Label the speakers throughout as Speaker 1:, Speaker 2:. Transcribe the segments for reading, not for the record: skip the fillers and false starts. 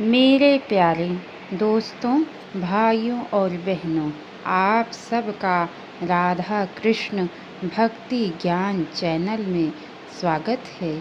Speaker 1: मेरे प्यारे दोस्तों, भाइयों और बहनों, आप सबका राधा कृष्ण भक्ति ज्ञान चैनल में स्वागत है।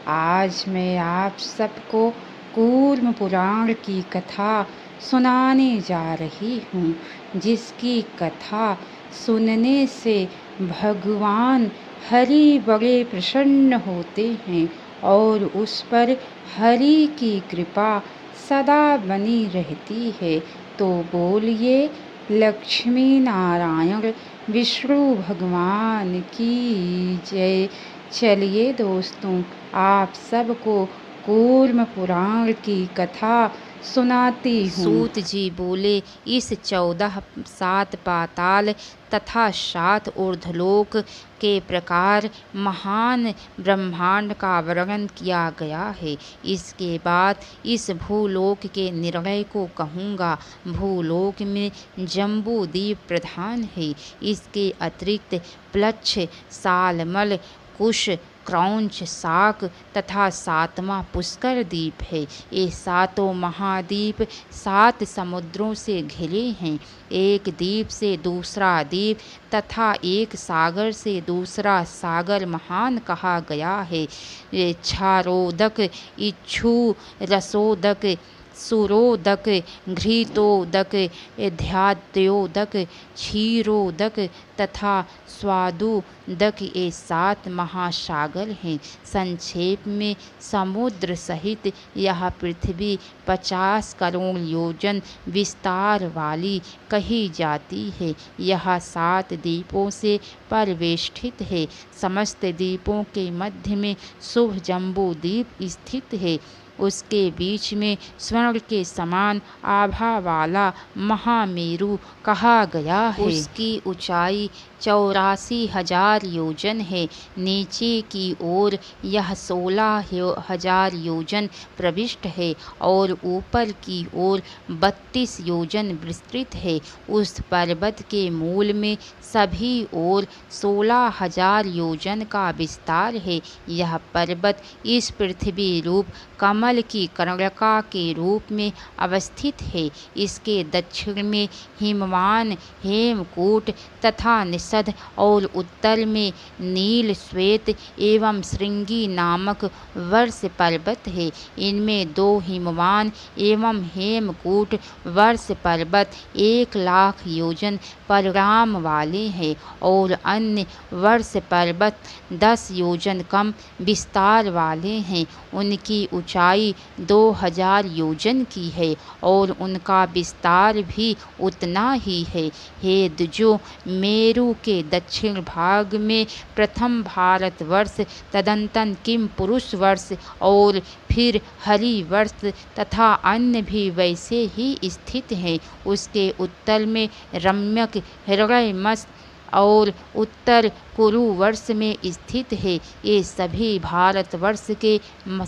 Speaker 1: आज मैं आप सबको कूर्म पुराण की कथा सुनाने जा रही हूँ, जिसकी कथा सुनने से भगवान हरि बड़े प्रसन्न होते हैं और उस पर हरि की कृपा सदा बनी रहती है। तो बोलिए लक्ष्मी नारायण विष्णु भगवान की जय। चलिए दोस्तों, आप सबको कूर्म पुराण की कथा सुनाती हूँ। सूत जी बोले, इस 14 सात पाताल तथा 7 ऊर्ध्वलोक के प्रकार महान ब्रह्मांड का वर्णन किया गया है। इसके बाद इस भूलोक के निर्णय को कहूँगा। भूलोक में जम्बू द्वीप प्रधान है। इसके अतिरिक्त प्लक्ष, सालमल, कुश, क्रौंच, शाक तथा 7वां पुष्कर द्वीप है। ये 7 महाद्वीप 7 समुद्रों से घिरे हैं। एक द्वीप से दूसरा द्वीप तथा एक सागर से दूसरा सागर महान कहा गया है। क्षारोदक, इक्षु, रसोदक, सुरोदक, घृतोदक, ध्यात्योदक, क्षीरोदक तथा स्वादुदक, ये 7 महासागर हैं। संक्षेप में समुद्र सहित यह पृथ्वी 50 करोड़ योजन विस्तार वाली कही जाती है। यह 7 द्वीपों से परिवेष्टित है। समस्त द्वीपों के मध्य में शुभ जम्बू द्वीप स्थित है। उसके बीच में स्वर्ण के समान आभा वाला महामेरु कहा गया है। उसकी ऊंचाई 84,000 योजन है। नीचे की ओर यह 16,000 योजन प्रविष्ट है और ऊपर की ओर 32 योजन विस्तृत है। उस पर्वत के मूल में सभी ओर 16,000 योजन का विस्तार है। यह पर्वत इस पृथ्वी रूप कमल की कर्णिका के रूप में अवस्थित है। इसके दक्षिण में हिमवान, हेमकूट तथा निषद और उत्तर में नील, श्वेत एवं श्रृंगी नामक वर्ष पर्वत है। इनमें 2 हिमवान एवं हेमकूट वर्ष पर्वत 1,00,000 योजन परिणाम वाले हैं और अन्य वर्ष पर्वत 10 योजन कम विस्तार वाले हैं। उनकी ऊंचाई 2,000 योजन की है और उनका विस्तार भी उतना ही है। हे द्विजो, मेरु के दक्षिण भाग में प्रथम भारतवर्ष, तदनंतर किम पुरुष वर्ष और फिर हरि वर्ष तथा अन्य भी वैसे ही स्थित हैं। उसके उत्तर में रम्यक, हृदयमस्त और उत्तर कुरु वर्ष में स्थित है। ये सभी भारतवर्ष के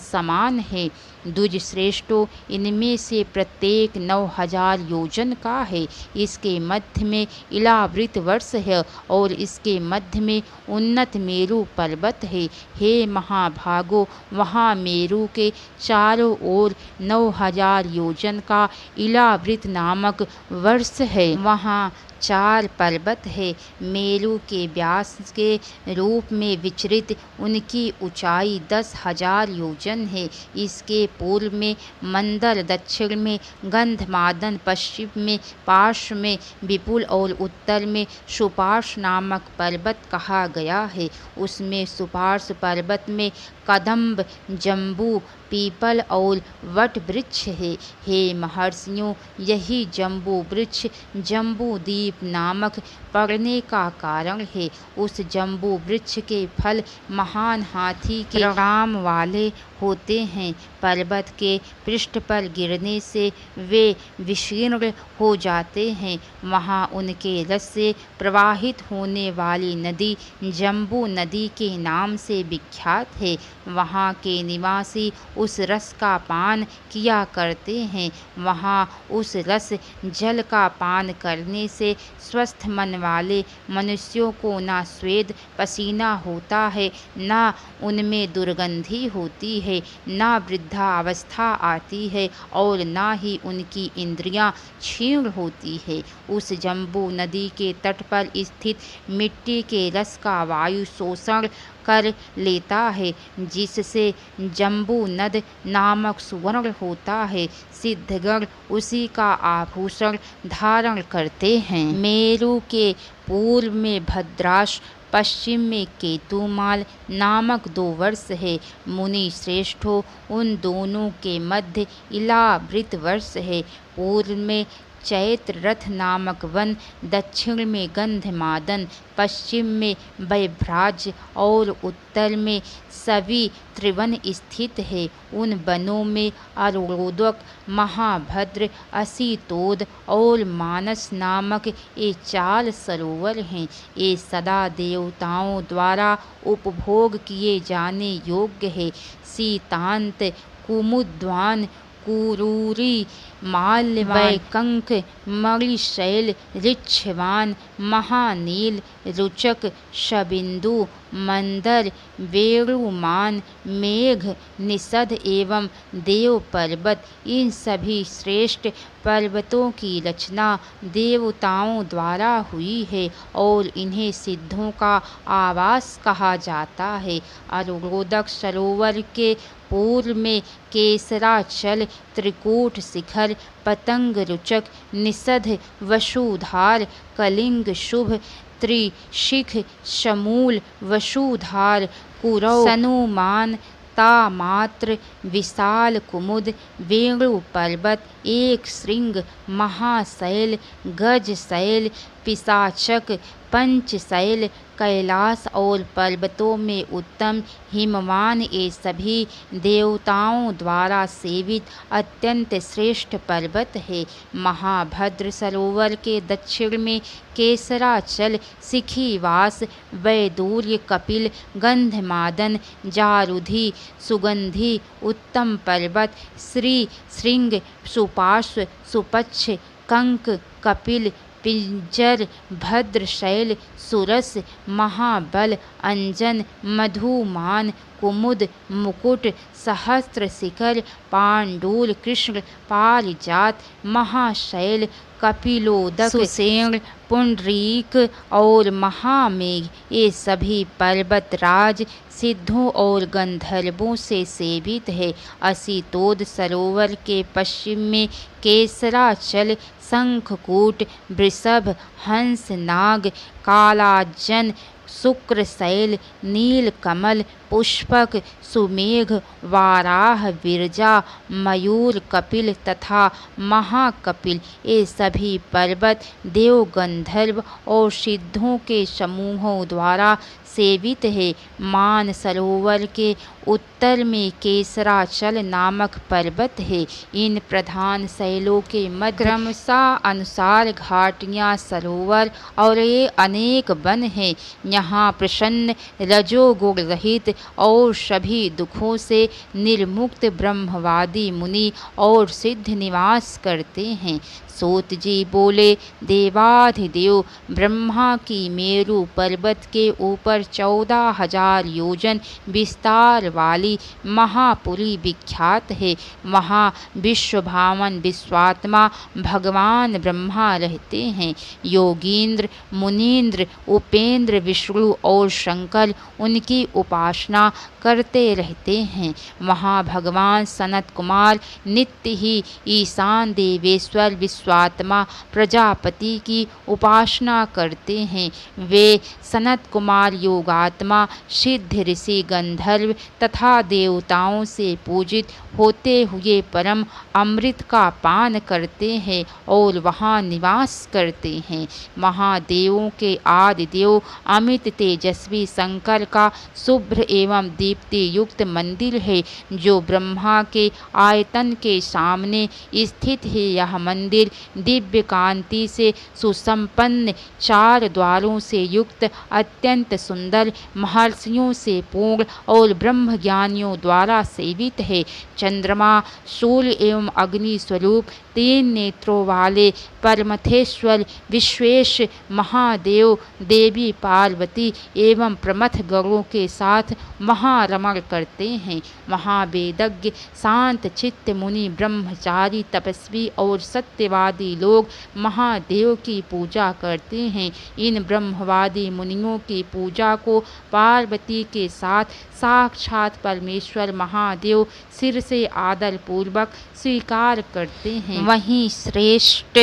Speaker 1: समान है। द्विज श्रेष्ठों, इनमें से प्रत्येक 9,000 योजन का है। इसके मध्य में इलावृत वर्ष है और इसके मध्य में उन्नत मेरु पर्वत है। हे महाभागो, वहाँ मेरु के चारों ओर 9,000 योजन का इलावृत नामक वर्ष है। वहाँ 4 पर्वत है। मेरु के व्यास के रूप में विचरित उनकी ऊंचाई 10,000 योजन है। इसके पूर्व में मंदर, दक्षिण में गंधमादन, पश्चिम में पार्श्व में विपुल और उत्तर में सुपार्श्व नामक पर्वत कहा गया है। उसमें सुपार्श्व पर्वत में कदम्ब, जम्बू, पीपल और वट वृक्ष है। हे महर्षियों, यही जम्बू वृक्ष जम्बू द्वीप नामक पड़ने का कारण है। उस जम्बू वृक्ष के फल महान हाथी के राम वाले होते हैं। पर्वत के पृष्ठ पर गिरने से वे विशीर्ण हो जाते हैं। वहाँ उनके रस से प्रवाहित होने वाली नदी जम्बू नदी के नाम से विख्यात है। वहाँ के निवासी उस रस का पान किया करते हैं। वहाँ उस रस जल का पान करने से स्वस्थ मन वाले मनुष्यों को ना स्वेद पसीना होता है, ना उनमें दुर्गंधी होती है, ना वृद्धावस्था आती है और ना ही उनकी इंद्रियां क्षीण होती है। उस जम्बू नदी के तट पर स्थित मिट्टी के रस का वायु शोषण कर लेता है, जिससे जम्बू नद नामक सुवर्ण होता है। सिद्धगण उसी का आभूषण धारण करते हैं। मेरु के पूर्व में भद्राश, पश्चिम में केतुमाल नामक 2 वर्ष है। मुनि श्रेष्ठों, उन दोनों के मध्य इलावृत वर्ष है। पूर्व में चैत्र रथ नामक वन, दक्षिण में गंधमादन, पश्चिम में वैभ्राज और उत्तर में सभी त्रिवन स्थित है। उन वनों में अरोदक, महाभद्र, असीतोद और मानस नामक ये 4 सरोवर हैं। ये सदा देवताओं द्वारा उपभोग किए जाने योग्य है। सीतांत, कुमुद्वान, कुरूरी, माल्यवान, कंक, मणिशैल, ऋक्षवान, महानील, रुचक, शबिंदु, मंदर, वेणुमान, मेघ, निषद एवं देव पर्वत, इन सभी श्रेष्ठ पर्वतों की रचना देवताओं द्वारा हुई है और इन्हें सिद्धों का आवास कहा जाता है। अरोदक सरोवर के पूर्व में केसराचल, त्रिकूट शिखर, पतंग रुचक, निषद, वसुधार, कलिंग शुभ, त्रिशिख, शमूल, वसुधार, कुरव, सनुमान, तामात्र, विशाल कुमुद, वेणु पर्वत, एक श्रृंग, महाशैल, गजशैल, पिशाचक, पंचशैल, कैलाश और पर्वतों में उत्तम हिमवान, ये सभी देवताओं द्वारा सेवित अत्यंत श्रेष्ठ पर्वत है। महाभद्र सरोवर के दक्षिण में केसराचल, सिखीवास, वैदूर्य, कपिल, गंधमादन, जारुधि, सुगंधि, उत्तम पर्वत, श्री श्रृंग, सुपार्श्व, सुपच्छ, कंक, कपिल, पिंजर, भद्रशैल, सुरस, महाबल, अंजन, मधुमान, कुमुद, मुकुट, सहस्त्र शिखर, पांडुल, कृष्ण, पारिजात, महाशैल, कपिलोदक, सुषेण, पुंडरीक और महामेघ, ये सभी पर्वत राज सिद्धों और गंधर्वों से सेवित है। असीतोद सरोवर के पश्चिम में केसराचल, शंखकूट, वृषभ, हंस, नाग, कालाजन, शुक्रशैल, नीलकमल, पुष्पक, सुमेघ, वाराह, विरजा, मयूर, कपिल तथा महाकपिल, ये सभी पर्वत देव, गंधर्व और सिद्धों के समूहों द्वारा सेवित है। मान सरोवर के उत्तर में केसराचल नामक पर्वत है। इन प्रधान शैलों के मध्य क्रमशः अनुसार घाटियाँ, सरोवर और ये अनेक वन हैं। यहाँ प्रसन्न, रजोगुण रहित और सभी दुखों से निर्मुक्त ब्रह्मवादी मुनि और सिद्ध निवास करते हैं। सूत जी बोले, देवाधिदेव ब्रह्मा की मेरु पर्वत के ऊपर 14,000 योजन विस्तार वाली महापुरी विख्यात है। वहाँ विश्वभावन विश्वात्मा भगवान ब्रह्मा रहते हैं। योगींद्र, मुनीन्द्र, उपेंद्र, विष्णु और शंकर उनकी उपासना करते रहते हैं। वहाँ भगवान सनत कुमार नित्य ही ईशान देवेश्वर विश्वात्मा प्रजापति की उपासना करते हैं। वे सनत कुमार योगात्मा, सिद्ध, ऋषि, गंधर्व तथा देवताओं से पूजित होते हुए परम अमृत का पान करते हैं और वहाँ निवास करते हैं। महादेवों के आदि देव अमित तेजस्वी शंकर का शुभ्र एवं दीप्ति युक्त मंदिर है, जो ब्रह्मा के आयतन के सामने स्थित है। यह मंदिर दिव्य कांति से सुसंपन्न, 4 द्वारों से युक्त, अत्यंत सुंदर, महर्षियों से पूर्ण और ब्रह्म ज्ञानियों द्वारा सेवित है। चंद्रमा, सूर्य एवं अग्नि स्वरूप 3 नेत्रों वाले परमथेश्वर विश्वेश महादेव, देवी पार्वती पार्वती एवं प्रमथ गणों के साथ महारमण करते हैं। महावेदज्ञ, शांत चित्त मुनि, ब्रह्मचारी, तपस्वी और सत्यवादी लोग महादेव की पूजा करते हैं। इन ब्रह्मवादी मुनियों की पूजा को पार्वती के साथ साक्षात परमेश्वर महादेव सिर से आदर पूर्वक स्वीकार करते हैं। वहीं श्रेष्ठ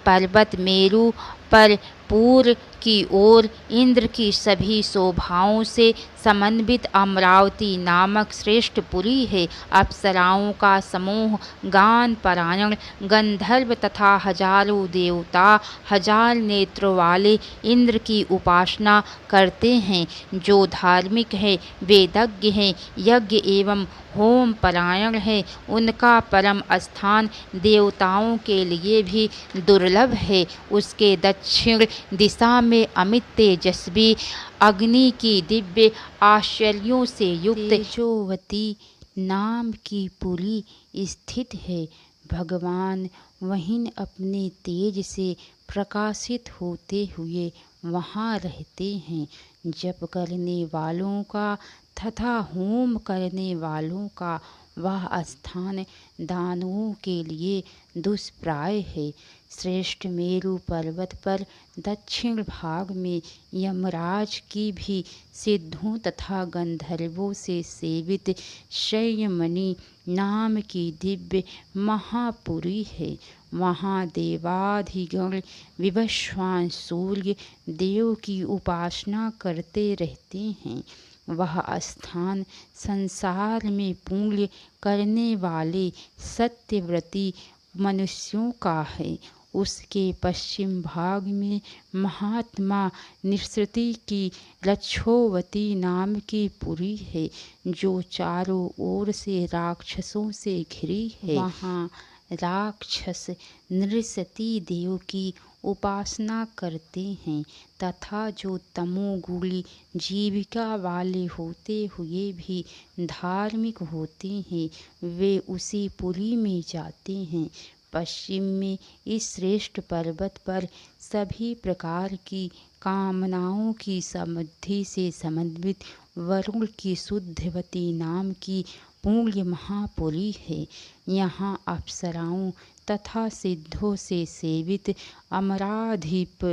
Speaker 1: पर्वत मेरु पर पूर्व की ओर इंद्र की सभी शोभाओं से समन्वित अमरावती नामक श्रेष्ठ पुरी है। अप्सराओं का समूह, गान परायण गंधर्व तथा हजारों देवता हजार नेत्रों वाले इंद्र की उपासना करते हैं। जो धार्मिक है, वेदज्ञ हैं, यज्ञ एवं होम परायण है, उनका परम स्थान देवताओं के लिए भी दुर्लभ है। उसके दक्षिण दिशा में अमित तेजस्वी अग्नि की दिव्य आश्चर्यों से युक्त तेजोवती नाम की पुरी स्थित है। भगवान वहीं अपने तेज से प्रकाशित होते हुए वहाँ रहते हैं। जप करने वालों का तथा होम करने वालों का वह स्थान दानवों के लिए दुष्प्राय है। श्रेष्ठ मेरु पर्वत पर दक्षिण भाग में यमराज की भी सिद्धों तथा गंधर्वों से सेवित शयमणि नाम की दिव्य महापुरी है। वहाँ देवाधिगण विवस्वान सूर्य देव की उपासना करते रहते हैं। वह स्थान संसार में पुण्य करने वाले सत्यव्रती मनुष्यों का है। उसके पश्चिम भाग में महात्मा निसृति की रक्षोवती नाम की पुरी है, जो चारों ओर से राक्षसों से घिरी है। वहाँ राक्षस नृसती देव की उपासना करते हैं तथा जो तमोगुणी जीविका वाले होते हुए भी धार्मिक होते हैं, वे उसी पुरी में जाते हैं। पश्चिम में इस श्रेष्ठ पर्वत पर सभी प्रकार की कामनाओं की समृद्धि से समन्वित वरुण की शुद्धवती नाम की पुण्य महापुरी है। यहाँ अप्सराओं तथा सिद्धों से सेवित अमराधिप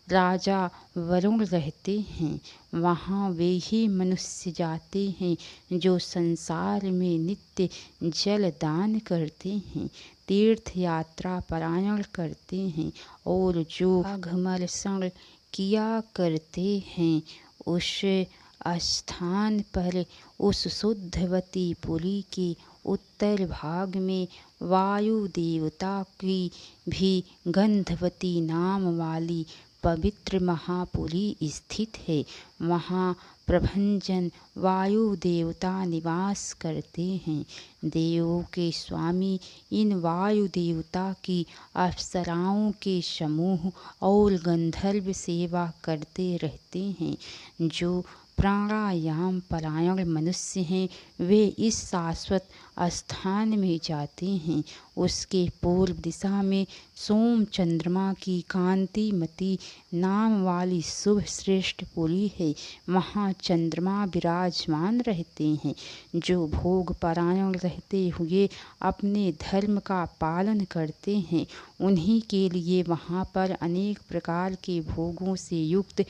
Speaker 1: राजा वरुण रहते हैं। वहाँ वे ही मनुष्य जाते हैं जो संसार में नित्य जल दान करते हैं, तीर्थ यात्रा परायण करते हैं और जो अघमर्षण किया करते हैं। उस स्थान पर उस शुद्धवती पुरी के उत्तर भाग में वायु देवता की भी गंधवती नाम वाली पवित्र महापुरी स्थित है। वहाँ प्रभंजन वायु देवता निवास करते हैं। देवों के स्वामी इन वायु देवता की अप्सराओं के समूह और गंधर्व सेवा करते रहते हैं। जो प्राणायाम परायण मनुष्य हैं, वे इस शाश्वत स्थान में जाते हैं। उसके पूर्व दिशा में सोम चंद्रमा की कांतिमती नाम वाली शुभ श्रेष्ठ पुरी है। वहाँ चंद्रमा विराजमान रहते हैं। जो भोग परायण रहते हुए अपने धर्म का पालन करते हैं, उन्हीं के लिए वहाँ पर अनेक प्रकार के भोगों से युक्त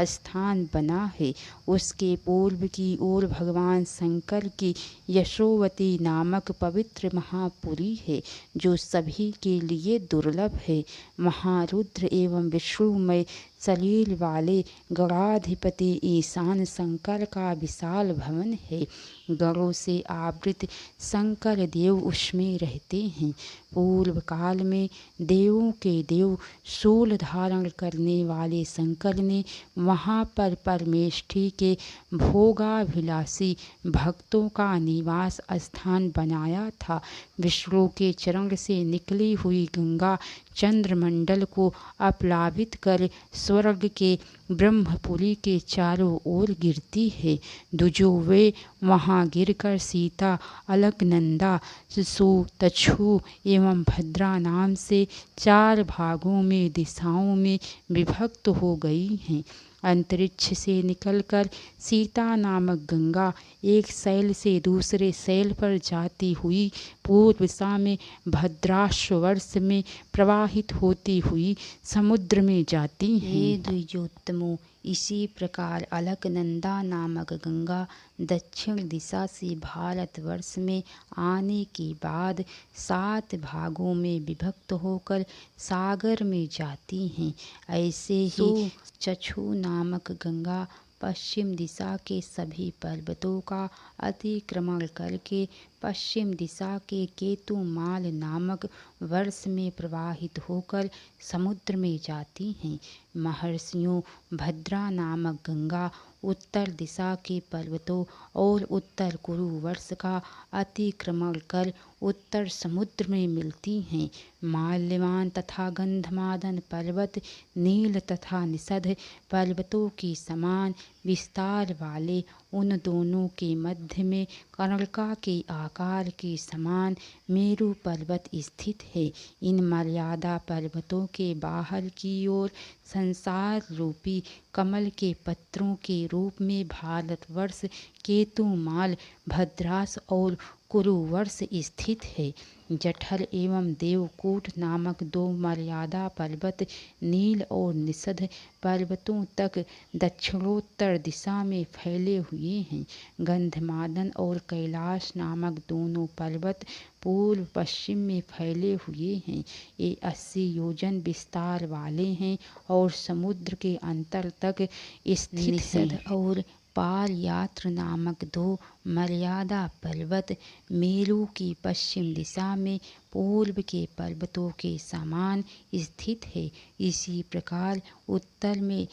Speaker 1: स्थान बना है। उसके पूर्व की ओर भगवान शंकर की यशोवती नामक पवित्र महापुरी है, जो सभी के लिए दुर्लभ है। वहाँ रुद्र एवं विष्णुमय शरीर वाले गणाधिपति ईशान शंकर का विशाल भवन है। गणों से आवृत शंकर देव उसमें रहते हैं। पूर्व काल में देवों के देव शूल धारण करने वाले शंकर ने वहाँ पर परमेष्ठी के भोगाभिलाषी भक्तों का निवास स्थान बनाया था। विष्णु के चरण से निकली हुई गंगा चंद्रमंडल को अपलावित कर स्वर्ग के ब्रह्मपुरी के चारों ओर गिरती है। दुजो वे वहाँ गिरकर सीता, अलकनंदा, सुतच्छु एवं भद्रा नाम से 4 भागों में दिशाओं में विभक्त हो गई हैं। अंतरिक्ष से निकलकर सीता नामक गंगा एक शैल से दूसरे शैल पर जाती हुई पूर्व दिशा में भद्राश्व वर्ष में प्रवाहित होती हुई समुद्र में जाती हैं। हे द्विजोत्तमों, इसी प्रकार अलकनंदा नामक गंगा दक्षिण दिशा से भारतवर्ष में आने के बाद 7 भागों में विभक्त होकर सागर में जाती हैं। ऐसे ही चक्षु नामक गंगा पश्चिम दिशा के सभी पर्वतों का अतिक्रमण करके पश्चिम दिशा के केतुमाल नामक वर्ष में प्रवाहित होकर समुद्र में जाती हैं। महर्षियों, भद्रा नामक गंगा उत्तर दिशा के पर्वतों और उत्तर कुरु वर्ष का अतिक्रमण कर उत्तर समुद्र में मिलती हैं। माल्यवान तथा गंधमादन पर्वत नील तथा निषद पर्वतों के समान विस्तार वाले उन दोनों के मध्य में कर्णिका के आकार के समान मेरु पर्वत स्थित है। इन मर्यादा पर्वतों के बाहर की ओर संसार रूपी कमल के पत्रों के रूप में भारतवर्ष, केतुमाल, भद्रास और कुरुवर्ष स्थित है। जठर एवं देवकूट नामक 2 मर्यादा पर्वत नील और निषद पर्वतों तक दक्षिणोत्तर दिशा में फैले हुए हैं। गंधमादन और कैलाश नामक दोनों पर्वत पूर्व पश्चिम में फैले हुए हैं। ये 80 योजन विस्तार वाले हैं और समुद्र के अंतर तक स्थित निषद और पारयात्र नामक 2 मर्यादा पर्वत मेरु की पश्चिम दिशा में पूर्व के पर्वतों के समान स्थित है। इसी प्रकार उत्तर में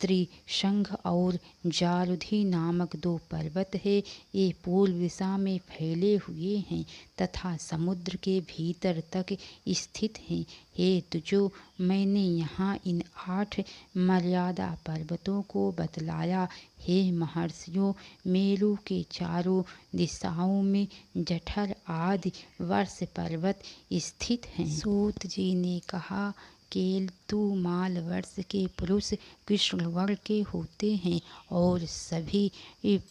Speaker 1: त्रिशंघ और जारुधि नामक 2 पर्वत है। ये पूर्व दिशा में फैले हुए हैं तथा समुद्र के भीतर तक स्थित हैं। हे तुझो, मैंने यहाँ इन 8 मर्यादा पर्वतों को बतलाया। हे महर्षियों, मेरु के चारों दिशाओं में जठर आदि वर्ष पर्वत स्थित हैं। सूत जी ने कहा, केतुमाल वर्ष के पुरुष कृष्ण वर्ण के होते हैं और सभी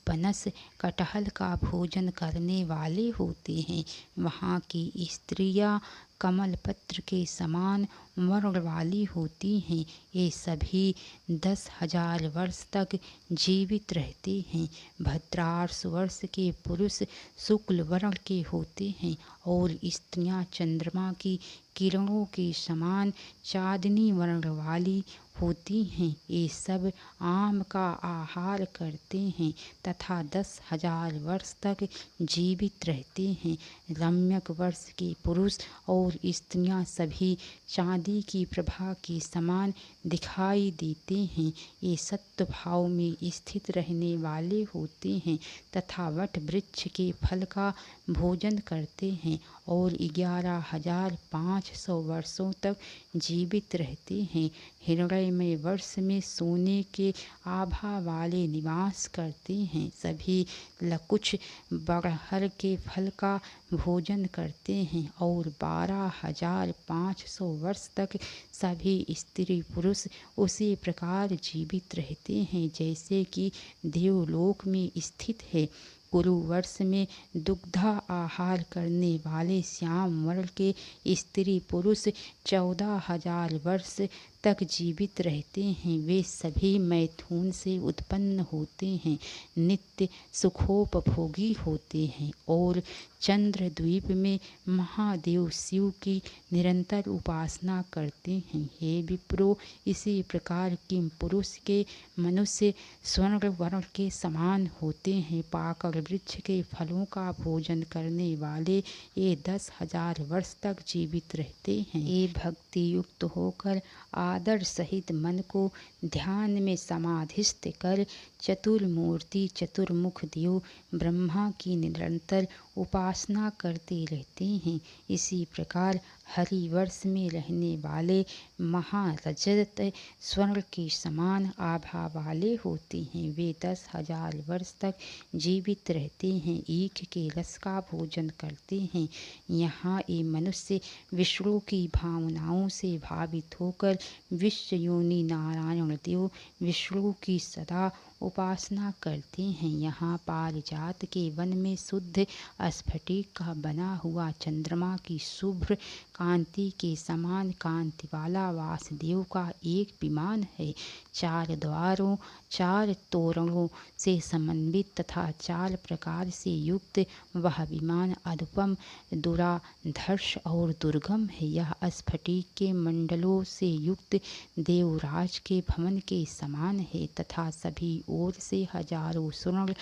Speaker 1: पनस कटहल का भोजन करने वाले होते हैं। वहाँ की स्त्रियाँ कमल पत्र के समान वर्ण वाली होती हैं। ये सभी 10,000 वर्ष तक जीवित रहते हैं। भद्रार्ष वर्ष के पुरुष शुक्ल वर्ण के होते हैं और स्त्रियां चंद्रमा की किरणों के समान चांदनी वर्ण वाली होती हैं। ये सब आम का आहार करते हैं तथा 10,000 वर्ष तक जीवित रहते हैं। रम्यक वर्ष के पुरुष और स्त्रियां सभी चांदी की प्रभा के समान दिखाई देते हैं। ये सत्व भाव में स्थित रहने वाले होते हैं तथा वट वृक्ष के फल का भोजन करते हैं और 11,500 वर्षों तक जीवित रहते हैं। हिरण्मय वर्ष में सोने के आभा वाले निवास करते हैं। सभी लकुच बड़हर के फल का भोजन करते हैं और 12,500 वर्ष तक सभी स्त्री पुरुष उसी प्रकार जीवित रहते हैं जैसे कि देवलोक में स्थित है। कुरु वर्ष में दुग्धा आहार करने वाले श्याम वर्ण के स्त्री पुरुष 14,000 वर्ष तक जीवित रहते हैं। वे सभी मैथुन से उत्पन्न होते हैं, नित्य सुखोपभोगी होते हैं और चंद्रद्वीप में महादेव शिव की निरंतर उपासना करते हैं। हे विप्रो, इसी प्रकार किम पुरुष के मनुष्य स्वर्ण वर्ण के समान होते हैं। पाकड़ वृक्ष के फलों का भोजन करने वाले ये 10,000 वर्ष तक जीवित रहते हैं। ये भक्ति युक्त होकर आदर सहित मन को ध्यान में समाधिस्थ कर चतुर्मूर्ति चतुर्मुख देव ब्रह्मा की निरंतर उपासना करते रहते हैं। इसी प्रकार हरिवर्ष में रहने वाले महारजत स्वर्ण के समान आभा वाले होते हैं। वे 10,000 वर्ष तक जीवित रहते हैं। ईख के रस का भोजन करते हैं। यहाँ ये मनुष्य विष्णु की भावनाओं से भावित होकर विश्वयोनि नारायण देव विष्णु की सदा उपासना करते हैं। यहाँ पारिजात के वन में शुद्ध स्फटिक का बना हुआ चंद्रमा की शुभ्र कांति के समान कांति वाला वासुदेव का एक विमान है। 4 द्वारों 4 तोरणों से समन्वित तथा 4 प्रकार से युक्त वह विमान अनुपम दुराधर्ष और दुर्गम है। यह स्फटिक के मंडलों से युक्त देवराज के भवन के समान है तथा सभी ओर से हजारों स्वर्ण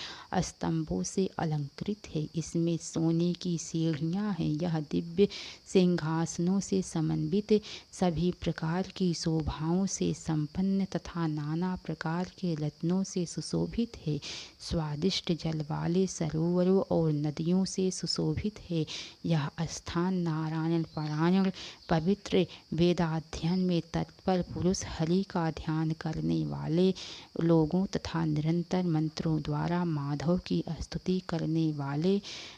Speaker 1: स्तंभों से अलंकृत है। इसमें सोने की सीढ़ियाँ हैं। यह दिव्य सिंहासनों से समन्वित सभी प्रकार की शोभाओं से संपन्न तथा नाना प्रकार के रत्नों से सुशोभित है। स्वादिष्ट जल वाले सरोवरों और नदियों से सुशोभित है। यह स्थान नारायण परायण पवित्र वेदाध्ययन में तत्पर पुरुष हरि का ध्यान करने वाले लोगों तथा निरंतर मंत्रों द्वारा माधव की स्तुति करने वाले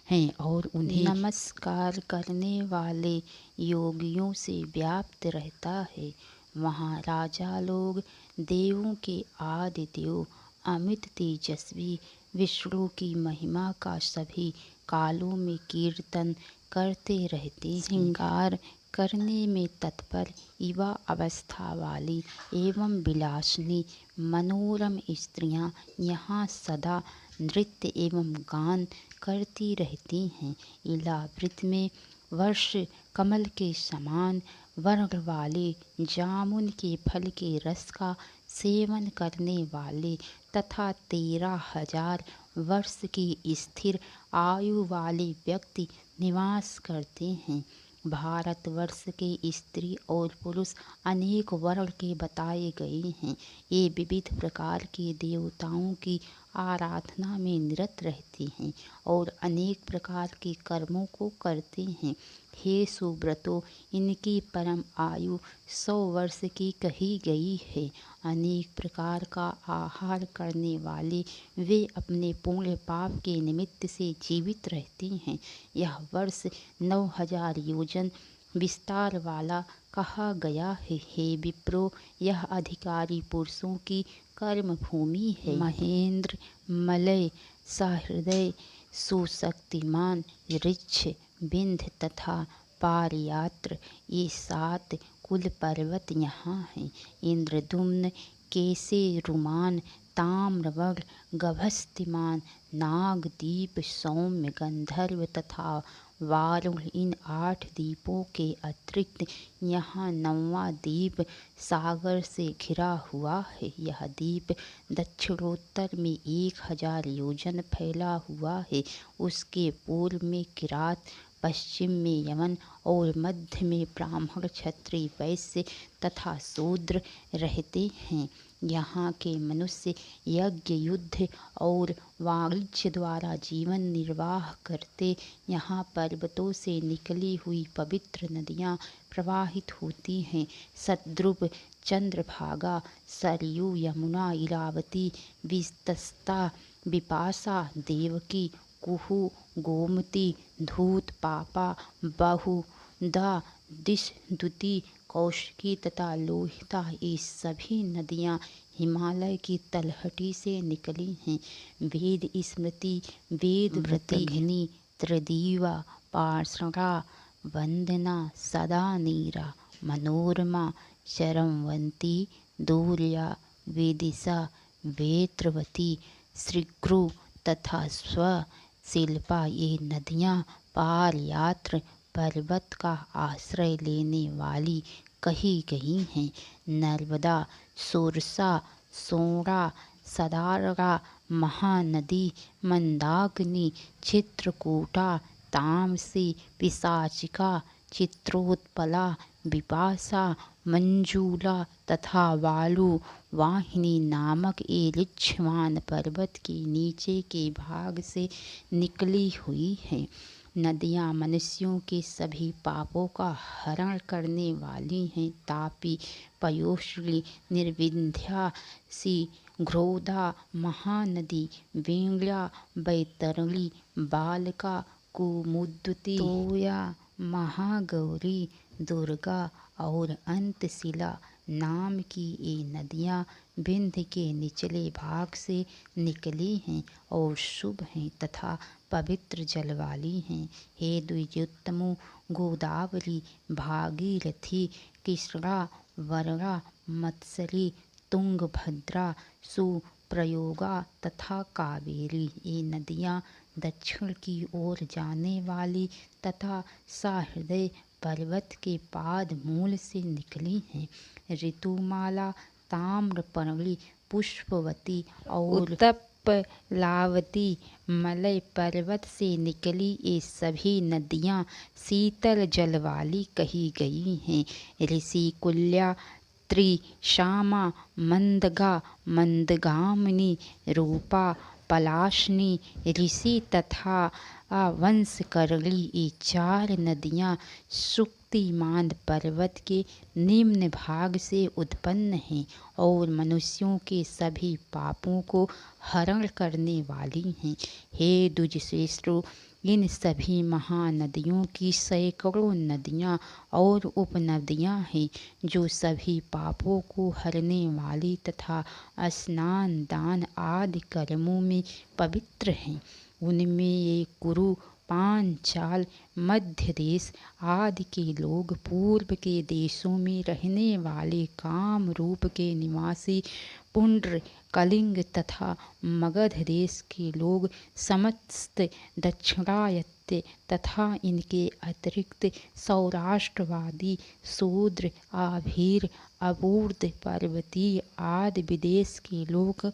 Speaker 1: हैं और उन्हें नमस्कार करने वाले योगियों से व्याप्त रहता है। वहाँ राजा लोग देवों के आदि देव अमित तेजस्वी विष्णु की महिमा का सभी कालों में कीर्तन करते रहते हैं। श्रृंगार करने में तत्पर युवा अवस्था वाली एवं विलासिनी मनोरम स्त्रियां यहाँ सदा नृत्य एवं गान करती रहती हैं। इलावृत में वर्ष कमल के समान वर्ण वाले जामुन के फल के रस का सेवन करने वाले तथा 13,000 वर्ष की स्थिर आयु वाले व्यक्ति निवास करते हैं। भारतवर्ष के स्त्री और पुरुष अनेक वर्ण के बताए गए हैं। ये विविध प्रकार के देवताओं की आराधना में निरत रहते हैं और अनेक प्रकार के कर्मों को करते हैं। हे सुब्रतो, इनकी परम आयु 100 वर्ष की कही गई है। अनेक प्रकार का आहार करने वाले वे अपने पुण्य पाप के निमित्त से जीवित रहते हैं। यह वर्ष 9,000 योजन विस्तार वाला कहा गया है। हे विप्रो, यह अधिकारी पुरुषों की कर्म भूमि है। महेंद्र, मलय, सहृदय, सुशक्तिमान, ऋक्ष, विंध्य तथा पारियात्र ये 7 कुल पर्वत यहाँ हैं। इंद्रद्युम्न, केसे, रुमान, ताम्रवर्ण, गभस्तिमान, नागदीप, सौम्य, गंधर्व तथा वारुण इन 8 द्वीपों के अतिरिक्त यहाँ 9वां द्वीप सागर से घिरा हुआ है। यह द्वीप दक्षिणोत्तर में 1,000 योजन फैला हुआ है। उसके पूर्व में किरात, पश्चिम में यमन और मध्य में ब्राह्मण, क्षत्रिय, वैश्य तथा शूद्र रहते हैं। यहाँ के मनुष्य यज्ञ, युद्ध और वाणिज्य द्वारा जीवन निर्वाह करते। यहाँ पर्वतों से निकली हुई पवित्र नदियाँ प्रवाहित होती हैं। सद्रुप, चंद्रभागा, सरयू, यमुना, इरावती, वितस्ता, विपाशा, देवकी, कुहू, गोमती, धूत, पापा, बहुधा, दिशदुति, कौशिकी तथा लोहिता ये सभी नदियाँ हिमालय की तलहटी से निकली हैं। वेद स्मृति, वेदव्रती, घनी, त्रिदीवा, पार्षणा, वंदना, सदानीरा, मनोरमा, चरमवंती, दूर्या, वेदिशा, वेत्रवती, श्रीग्रु तथा शिल्पा ये नदियाँ पारयात्र पर्वत का आश्रय लेने वाली कही गई हैं। नर्मदा, सोरसा, सोड़ा, सदारगा, महानदी, मंदाकिनी, चित्रकूटा, तामसी, पिशाचिका, चित्रोत्पला, विपाशा, मंजूला तथा वालु वाहिनी नामक ये ऋक्षवान पर्वत के नीचे के भाग से निकली हुई है। नदियाँ मनुष्यों के सभी पापों का हरण करने वाली हैं। तापी, पयोष्णी, निर्विंध्यासी, घ्रोदा, महानदी, वेंगला, बैतरणी, बालका, कुमुद्वती, तोया, महागौरी, दुर्गा और अंतशिला नाम की ये नदियाँ विंध्य के निचले भाग से निकली हैं और शुभ हैं तथा पवित्र जल वाली हैं। हे द्विजोत्तमों, गोदावरी, भागीरथी, कृष्णा, वरदा, मत्सरी, तुंगभद्रा, सुप्रयोगा तथा कावेरी, ये नदियाँ दक्षिण की ओर जाने वाली तथा सहृदय पर्वत के पाद मूल से निकली हैं। ऋतुमाला, ताम्रपर्णी, पुष्पवती और उत्पलावती मलय पर्वत से निकली ये सभी नदियाँ शीतल जल वाली कही गई हैं। ऋषिकुल्या, त्रिशामा, मंदगा, मंदगामिनी, रूपा, पलाशनी, ऋषि तथा वंशकरणी, ये 4 नदियाँ शुक्तिमान पर्वत के निम्न भाग से उत्पन्न हैं और मनुष्यों के सभी पापों को हरण करने वाली हैं। हे द्विजश्रेष्ठों, इन सभी महानदियों की सैकड़ों नदियाँ और उपनदियाँ हैं जो सभी पापों को हरने वाली तथा स्नान, दान आदि कर्मों में पवित्र हैं। उनमें ये कुरु, पांचाल, मध्य देश आदि के लोग, पूर्व के देशों में रहने वाले काम रूप के निवासी पुंड्र, कलिंग तथा मगध देश के लोग, समस्त दक्षिणायत्य तथा इनके अतिरिक्त सौराष्ट्रवादी, शूद्र, आभीर, अबूर्द, पर्वतीय आदि विदेश के लोग,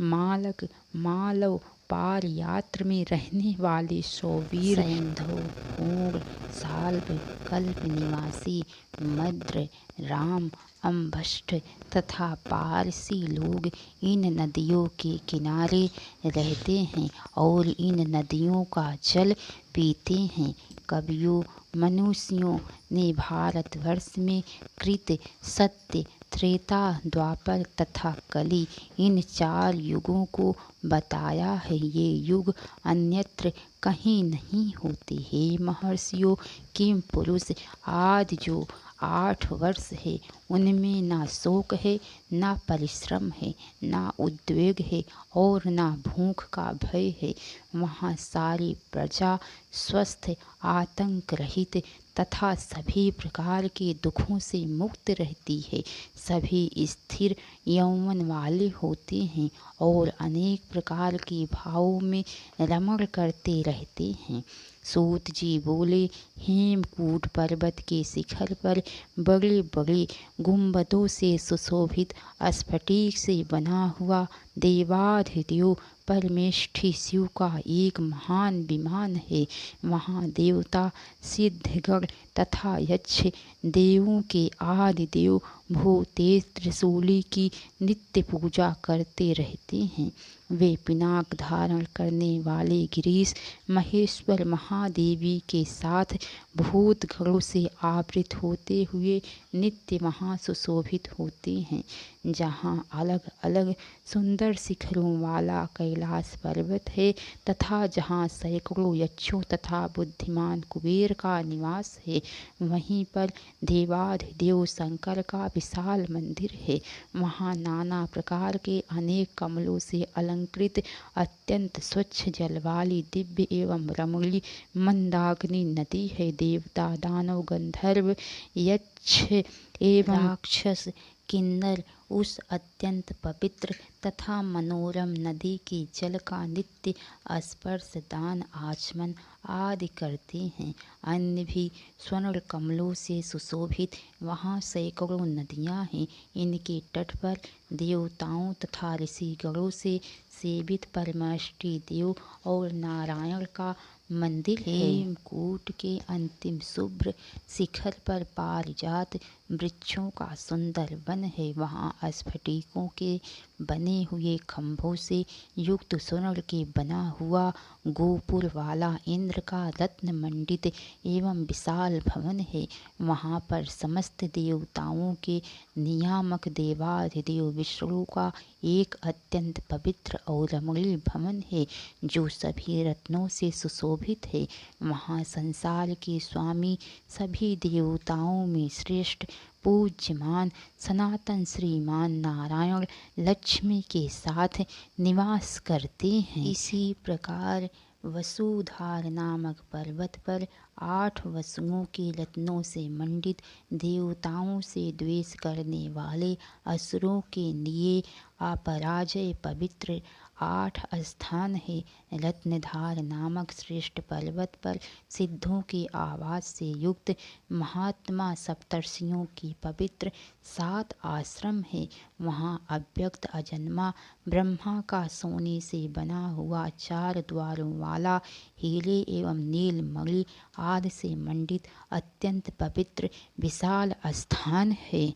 Speaker 1: मालक, मालव, पार यात्र में रहने वाले सौवीर, सैंधव, पूर्ण, साल्व, कल्प निवासी, मद्र, राम, अम्भष्ट तथा पारसी लोग इन नदियों के किनारे रहते हैं और इन नदियों का जल पीते हैं। कवियों, मनुष्यों ने भारतवर्ष में कृत, सत्य, त्रेता, द्वापर तथा कली इन 4 युगों को बताया है। ये युग अन्यत्र कहीं नहीं होते। हे महर्षियों, किम पुरुष आदि जो 8 वर्ष है उनमें ना शोक है, ना परिश्रम है, ना उद्वेग है और ना भूख का भय है। वहाँ सारी प्रजा स्वस्थ, आतंक रहित तथा सभी प्रकार के दुखों से मुक्त रहती है। सभी स्थिर यौवन वाले होते हैं और अनेक प्रकार के भावों में रमण करते रहते हैं। सूत जी बोले, हेमकूट पर्वत के शिखर पर बड़े बड़े गुंबदों से सुशोभित स्फटिक से बना हुआ देवाधिदेव परमेष्ठी शिव का एक महान विमान है। वहाँ देवता, सिद्धगण तथा यक्ष देवों के आदि देव भूतेश त्रिशूली की नित्य पूजा करते रहते हैं। वे पिनाक धारण करने वाले गिरीश महेश्वर महादेवी के साथ भूतगणों से आवृत होते हुए नित्य वहाँ सुशोभित होते हैं। जहाँ अलग अलग सुंदर शिखरों वाला कैलाश पर्वत है तथा जहाँ सैकड़ों यक्षों तथा बुद्धिमान कुबेर का निवास है, वहीं पर देवाधिदेव शंकर का विशाल मंदिर है। वहाँ नाना प्रकार के अनेक कमलों से अलंकृत अत्यंत स्वच्छ जल वाली दिव्य एवं रमणीय मंदाकिनी नदी है। देवता, दानव, गंधर्व, यक्ष एवं राक्षस, किन्नर उस अत्यंत पवित्र तथा मनोरम नदी के जल का नित्य स्पर्श, दान, आचमन आदि करते हैं। अन्य भी स्वर्ण कमलों से सुशोभित वहाँ सैकड़ों नदियाँ हैं। इनके तट पर देवताओं तथा ऋषिगणों से सेवित परमेष्ठी देव और नारायण का मंदिर है। हेमकूट के अंतिम शुभ्र शिखर पर पारिजात वृक्षों का सुंदर वन है। वहाँ स्फटिकों के बने हुए खंभों से युक्त स्वर्ण के बना हुआ गोपुर वाला इंद्र का रत्न मंडित एवं विशाल भवन है। वहाँ पर समस्त देवताओं के नियामक देवाधिदेव विष्णु का एक अत्यंत पवित्र और रमणीय भवन है जो सभी रत्नों से सुशोभित शोभित है। वहाँ संसार के स्वामी, सभी देवताओं में श्रेष्ठ, पूज्यमान सनातन श्रीमान नारायण लक्ष्मी के साथ निवास करते हैं। इसी प्रकार वसुधार नामक पर्वत पर 8 वसुओं के रत्नों से मंडित, देवताओं से द्वेष करने वाले असुरों के लिए अपराजय पवित्र 8 स्थान है। रत्नधार नामक श्रेष्ठ पर्वत पर सिद्धों के आवास से युक्त महात्मा सप्तर्षियों की पवित्र 7 आश्रम है। वहाँ अव्यक्त अजन्मा ब्रह्मा का सोने से बना हुआ 4 द्वारों वाला, हीरे एवं नीलमणि आदि से मंडित अत्यंत पवित्र विशाल स्थान है।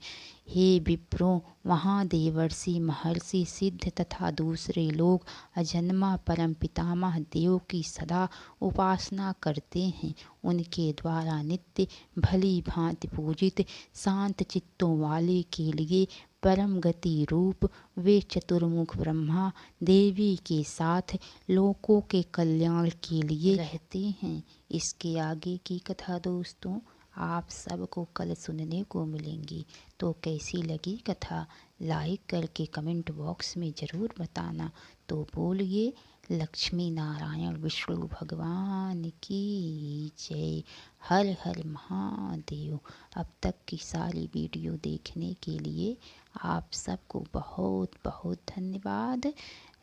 Speaker 1: हे विप्रों, वहाँ देवर्षि, महर्षि, सिद्ध तथा दूसरे लोग अजन्मा परम पितामह देव की सदा उपासना करते हैं। उनके द्वारा नित्य भली भांति पूजित शांत चित्तों वाले के लिए परम गति रूप वे चतुर्मुख ब्रह्मा देवी के साथ लोकों के कल्याण के लिए रहते हैं। इसके आगे की कथा दोस्तों आप सबको कल सुनने को मिलेंगी। तो कैसी लगी कथा लाइक करके कमेंट बॉक्स में ज़रूर बताना। तो बोलिए लक्ष्मी नारायण विष्णु भगवान की जय। हर हर महादेव। अब तक की सारी वीडियो देखने के लिए आप सबको बहुत बहुत धन्यवाद।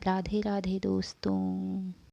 Speaker 1: राधे राधे दोस्तों।